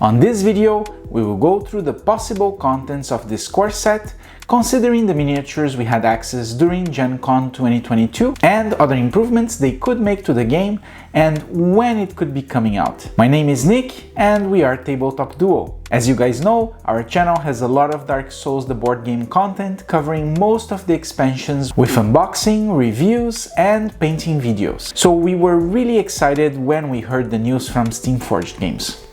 On this video, we will go through the possible contents of this core set, considering the miniatures we had access during GenCon 2022 and other improvements they could make to the game and when it could be coming out. My name is Nick and we are Tabletop Duo. As you guys know, our channel has a lot of Dark Souls the board game content covering most of the expansions with unboxing, reviews and painting videos. So we were really excited when we heard the news from Steamforged Games.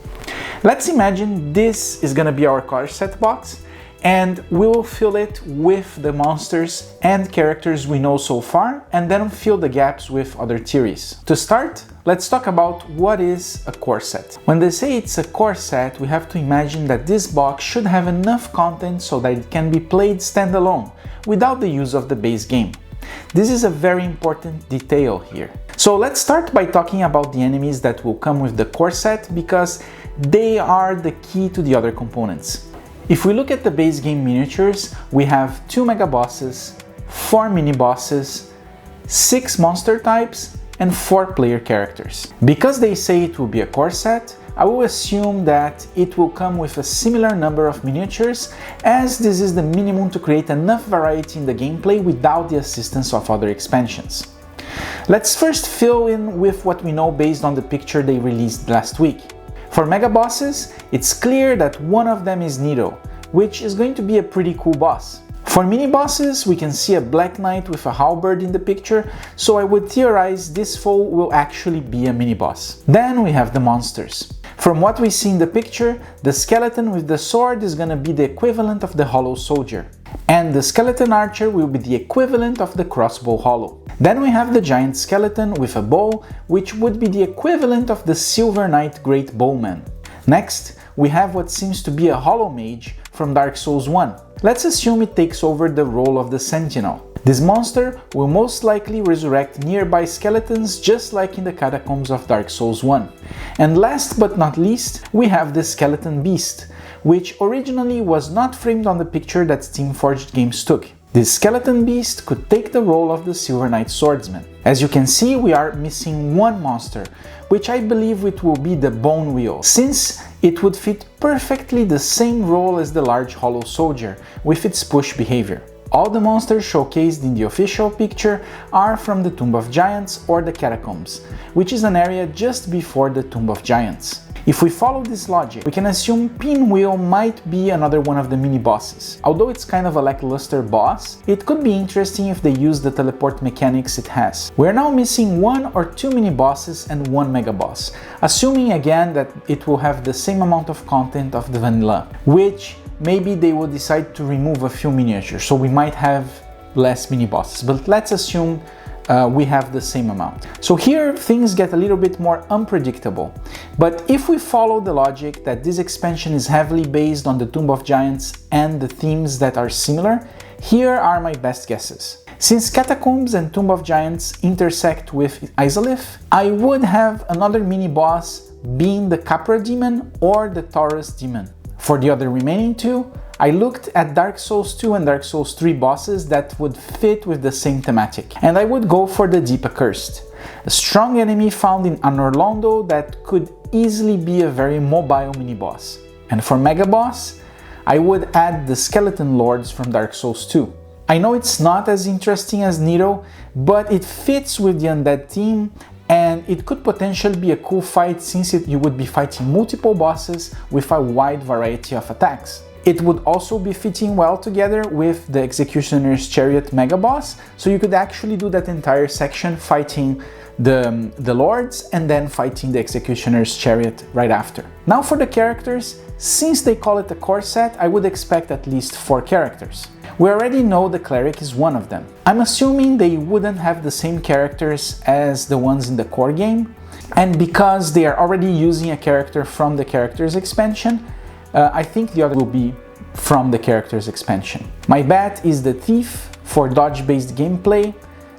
Let's imagine this is gonna be our core set box, and we will fill it with the monsters and characters we know so far, and then fill the gaps with other theories. To start, let's talk about what is a core set. When they say it's a core set, we have to imagine that this box should have enough content so that it can be played standalone, without the use of the base game. This is a very important detail here. So let's start by talking about the enemies that will come with the core set, because they are the key to the other components. If we look at the base game miniatures, we have 2 mega bosses, 4 mini bosses, 6 monster types, and 4 player characters. Because they say it will be a core set, I will assume that it will come with a similar number of miniatures, as this is the minimum to create enough variety in the gameplay without the assistance of other expansions. Let's first fill in with what we know based on the picture they released last week. For mega bosses, it's clear that one of them is Nito, which is going to be a pretty cool boss. For mini bosses, we can see a Black Knight with a halberd in the picture, so I would theorize this foe will actually be a mini boss. Then we have the monsters. From what we see in the picture, the skeleton with the sword is gonna be the equivalent of the hollow soldier, and the skeleton archer will be the equivalent of the crossbow hollow. Then we have the giant skeleton with a bow, which would be the equivalent of the Silver Knight Great Bowman. Next, we have what seems to be a hollow mage from Dark Souls 1. Let's assume it takes over the role of the sentinel. This monster will most likely resurrect nearby skeletons, just like in the catacombs of Dark Souls 1. And last but not least, we have the skeleton beast, which originally was not framed on the picture that Steamforged Games took. This skeleton beast could take the role of the Silver Knight Swordsman. As you can see, we are missing one monster, which I believe it will be the Bone Wheel, since it would fit perfectly the same role as the large hollow soldier, with its push behavior. All the monsters showcased in the official picture are from the Tomb of Giants or the Catacombs, which is an area just before the Tomb of Giants. If we follow this logic, we can assume Pinwheel might be another one of the mini-bosses. Although it's kind of a lackluster boss, it could be interesting if they use the teleport mechanics it has. We're now missing 1 or 2 mini-bosses and 1 mega-boss, assuming again that it will have the same amount of content of the vanilla, which maybe they will decide to remove a few miniatures, so we might have less mini-bosses, but let's assume we have the same amount. So here things get a little bit more unpredictable, but if we follow the logic that this expansion is heavily based on the Tomb of Giants and the themes that are similar, here are my best guesses. Since Catacombs and Tomb of Giants intersect with Izalith, I would have another mini-boss being the Capra Demon or the Taurus Demon. For the other remaining two, I looked at Dark Souls 2 and Dark Souls 3 bosses that would fit with the same thematic, and I would go for the Deep Accursed, a strong enemy found in Anorlondo that could easily be a very mobile mini-boss. And for Mega Boss, I would add the Skeleton Lords from Dark Souls 2. I know it's not as interesting as Nito, but it fits with the undead theme, and it could potentially be a cool fight since you would be fighting multiple bosses with a wide variety of attacks. It would also be fitting well together with the Executioner's Chariot Mega Boss, so you could actually do that entire section fighting the Lords and then fighting the Executioner's Chariot right after. Now for the characters, since they call it a core set, I would expect at least 4 characters. We already know the Cleric is one of them. I'm assuming they wouldn't have the same characters as the ones in the core game, and because they are already using a character from the Characters expansion, I think the other will be from the Characters expansion. My bet is the Thief for dodge-based gameplay,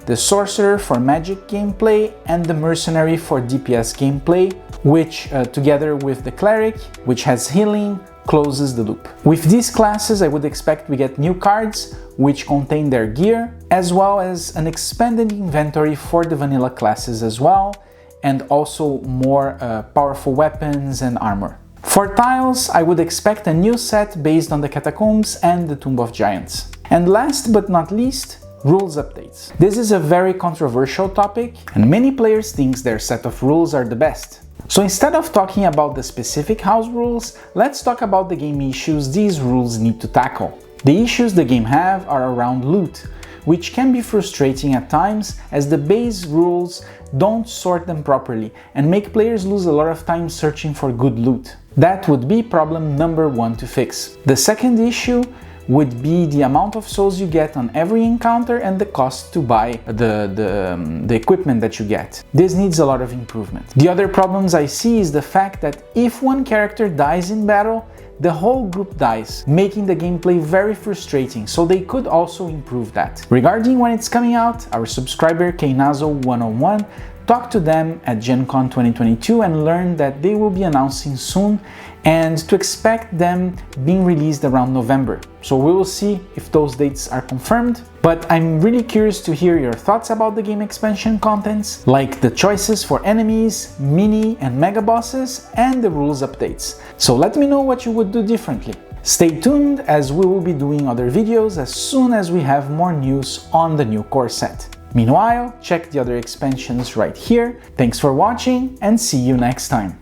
the Sorcerer for magic gameplay, and the Mercenary for DPS gameplay, which together with the Cleric, which has healing, closes the loop. With these classes, I would expect we get new cards which contain their gear, as well as an expanded inventory for the vanilla classes as well, and also more powerful weapons and armor. For tiles, I would expect a new set based on the Catacombs and the Tomb of Giants. And last but not least, rules updates. This is a very controversial topic, and many players think their set of rules are the best. So instead of talking about the specific house rules, let's talk about the game issues these rules need to tackle. The issues the game have are around loot, which can be frustrating at times as the base rules don't sort them properly and make players lose a lot of time searching for good loot. That would be problem number 1 to fix. The second issue would be the amount of souls you get on every encounter and the cost to buy the equipment that you get. This needs a lot of improvement. The other problems I see is the fact that if one character dies in battle, the whole group dies, making the gameplay very frustrating, so they could also improve that. Regarding when it's coming out, our subscriber Keinazo101 talked to them at GenCon 2022 and learned that they will be announcing soon and to expect them being released around November. So we will see if those dates are confirmed. But I'm really curious to hear your thoughts about the game expansion contents, like the choices for enemies, mini and mega bosses, and the rules updates. So let me know what you would do differently. Stay tuned as we will be doing other videos as soon as we have more news on the new core set. Meanwhile, check the other expansions right here. Thanks for watching and see you next time.